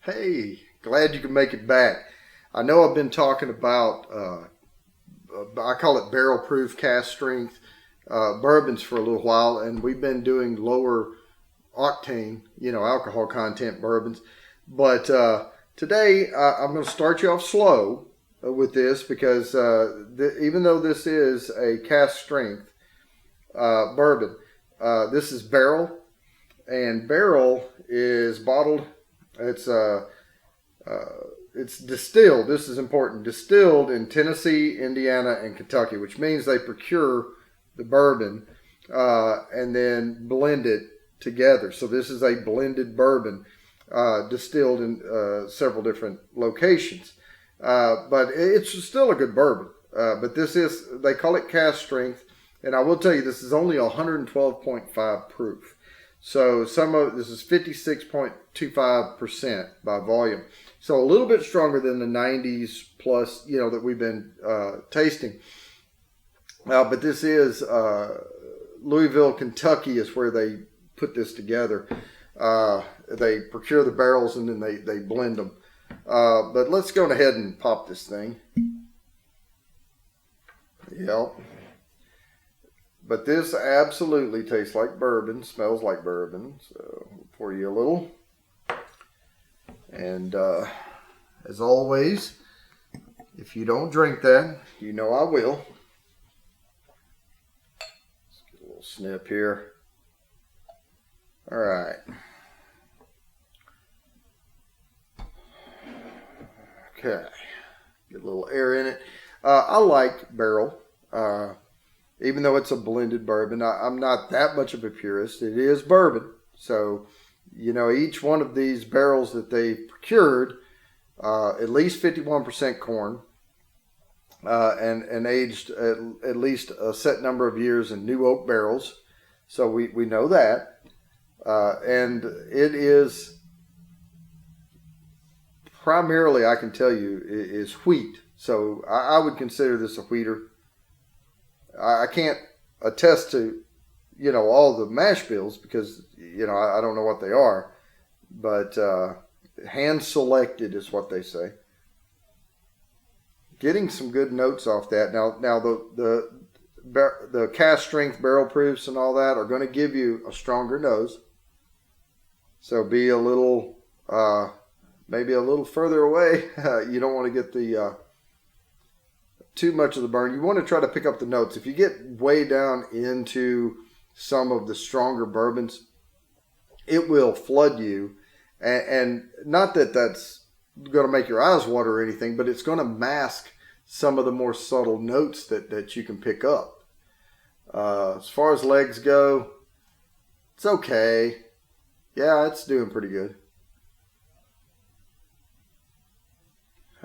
Hey, glad you could make it back. I know I've been talking about, I call it barrel proof cast strength bourbons for a little while, and we've been doing lower octane, alcohol content bourbons. But today I'm going to start you off slow with this because even though this is a cast strength bourbon, this is Barrell, and Barrell is bottled. It's distilled. This is important. Distilled in Tennessee, Indiana, and Kentucky, which means they procure the bourbon and then blend it together. So this is a blended bourbon distilled in several different locations. But it's still a good bourbon. But they call it cast strength. And I will tell you, this is only 112.5 proof. So this is 56.25% by volume. So a little bit stronger than the 90s plus, that we've been tasting. But this is Louisville, Kentucky is where they put this together. They procure the barrels and then they blend them. But let's go ahead and pop this thing. Yep. But this absolutely tastes like bourbon, smells like bourbon. So I'll pour you a little. And as always, if you don't drink that, you know I will. Let's get a little snip here. All right. Okay. Get a little air in it. I like Barrell. Even though it's a blended bourbon, I'm not that much of a purist. It is bourbon. So, each one of these barrels that they procured, at least 51% corn, and aged at least a set number of years in new oak barrels. So we know that. And it is primarily, I can tell you, is wheat. So I would consider this a wheater. I can't attest to, all the mash bills because, I don't know what they are. But hand selected is what they say. Getting some good notes off that. Now the cast strength barrel proofs and all that are going to give you a stronger nose. So be a little, maybe a little further away. You don't want to get the too much of the burn. You want to try to pick up the notes. If you get way down into some of the stronger bourbons, it will flood you. And not that that's going to make your eyes water or anything, but it's going to mask some of the more subtle notes that you can pick up. As far as legs go, it's okay. Yeah, it's doing pretty good.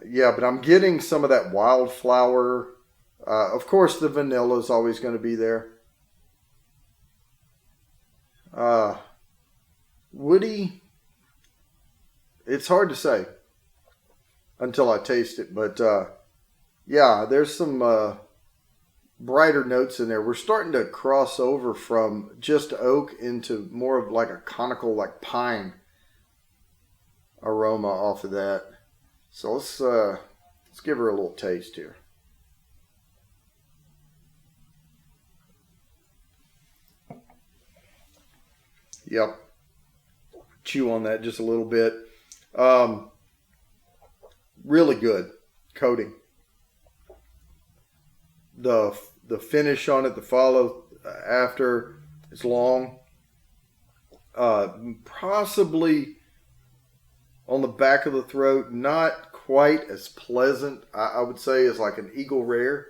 Yeah, but I'm getting some of that wildflower. Of course, the vanilla is always going to be there. Woody, it's hard to say until I taste it. But yeah, there's some brighter notes in there. We're starting to cross over from just oak into more of like a conical, like pine aroma off of that. So let's give her a little taste here. Yep. Chew on that just a little bit. Really good coating. The finish on it, the follow after is long. Possibly on the back of the throat, not quite as pleasant, I would say, as like an Eagle Rare.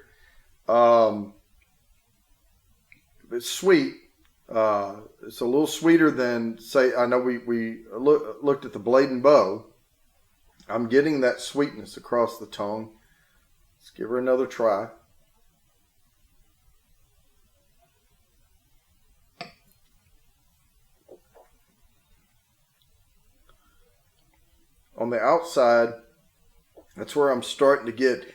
It's sweet. It's a little sweeter than, say, I know we looked at the Blade and Bow. I'm getting that sweetness across the tongue. Let's give her another try. On the outside, that's where I'm starting to get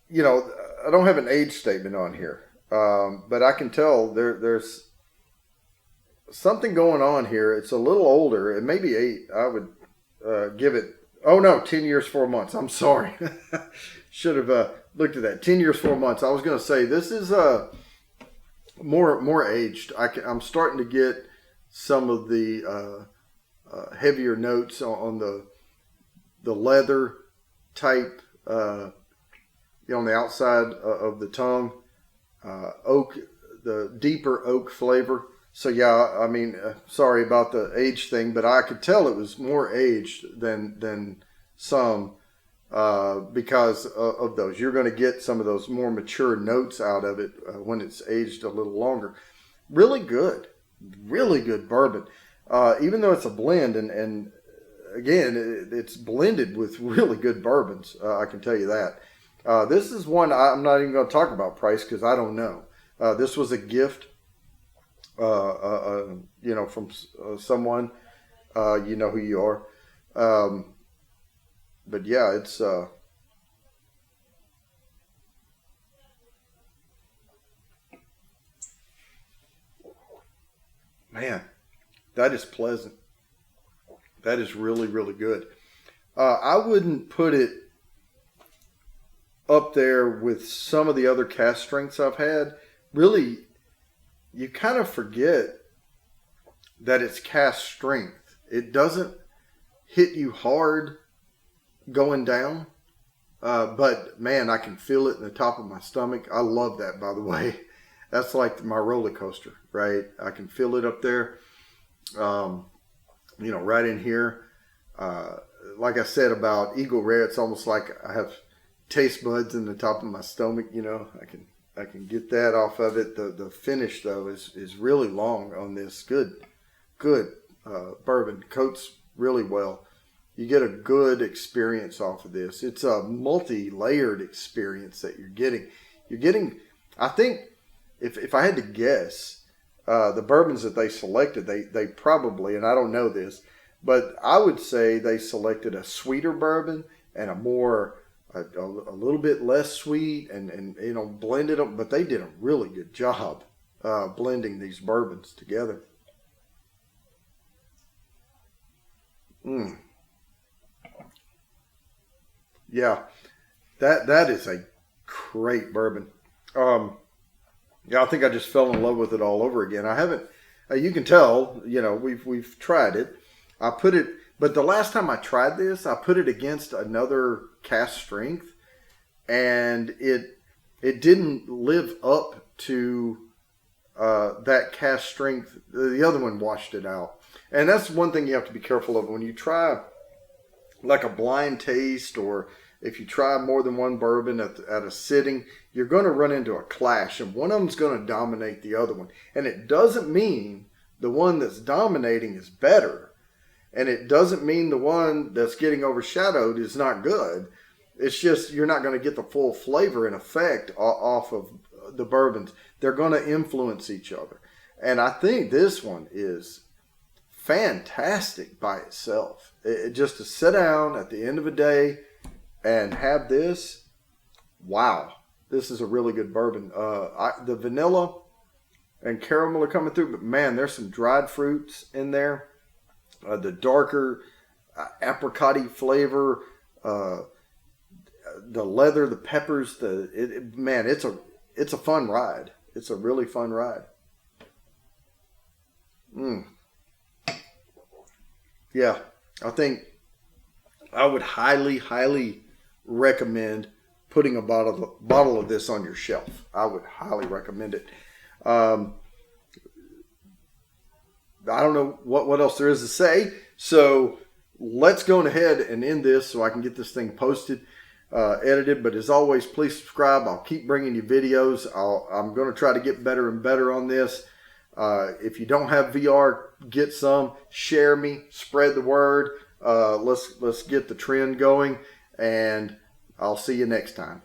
you know, I don't have an age statement on here, but I can tell there's something going on here. It's a little older. It may be 8. I would give it, oh no, 10 years, 4 months. I'm sorry. Should have looked at that. 10 years, 4 months. I was going to say this is more aged. I'm starting to get some of the heavier notes on the leather type, on the outside of the tongue, oak, the deeper oak flavor. So yeah, I mean, sorry about the age thing, but I could tell it was more aged than some because of those. You're going to get some of those more mature notes out of it when it's aged a little longer. Really good bourbon. Even though it's a blend, and again, it's blended with really good bourbons. I can tell you that. This is one I'm not even going to talk about price because I don't know. This was a gift, from someone. You know who you are. But yeah, it's man, that is pleasant. That is really, really good. I wouldn't put it up there with some of the other cask strengths I've had. Really, you kind of forget that it's cask strength. It doesn't hit you hard going down, but man, I can feel it in the top of my stomach. I love that, by the way. That's like my roller coaster, right? I can feel it up there, right in here. Like I said about Eagle Rare, it's almost like I have taste buds in the top of my stomach. I can get that off of it. The finish though is really long on this. Good bourbon, coats really well. You get a good experience off of this. It's a multi-layered experience that you're getting. I think if I had to guess, the bourbons that they selected, they probably, and I don't know this, but I would say they selected a sweeter bourbon and a little bit less sweet and blended them, but they did a really good job blending these bourbons together. Yeah, that is a great bourbon. I think I just fell in love with it all over again. I haven't. You can tell. We've tried it. But the last time I tried this, I put it against another cask strength, and it didn't live up to that cask strength. The other one washed it out, and that's one thing you have to be careful of when you try, like a blind taste, or if you try more than one bourbon at a sitting, you're going to run into a clash, and one of them's going to dominate the other one. And it doesn't mean the one that's dominating is better, and it doesn't mean the one that's getting overshadowed is not good. It's just you're not going to get the full flavor and effect off of the bourbons. They're going to influence each other. And I think this one is fantastic by itself. Just to sit down at the end of a day and have this, wow, this is a really good bourbon. The vanilla and caramel are coming through, but man, there's some dried fruits in there. The darker apricot-y flavor, the leather, the peppers, it's a fun ride. It's a really fun ride. Yeah, I think I would highly, highly recommend putting a bottle of this on your shelf. I would highly recommend it. I don't know what else there is to say. So let's go ahead and end this so I can get this thing posted, edited. But as always, please subscribe. I'll keep bringing you videos. I'm going to try to get better and better on this. If you don't have VR, get some. Share me. Spread the word. Let's get the trend going. And I'll see you next time.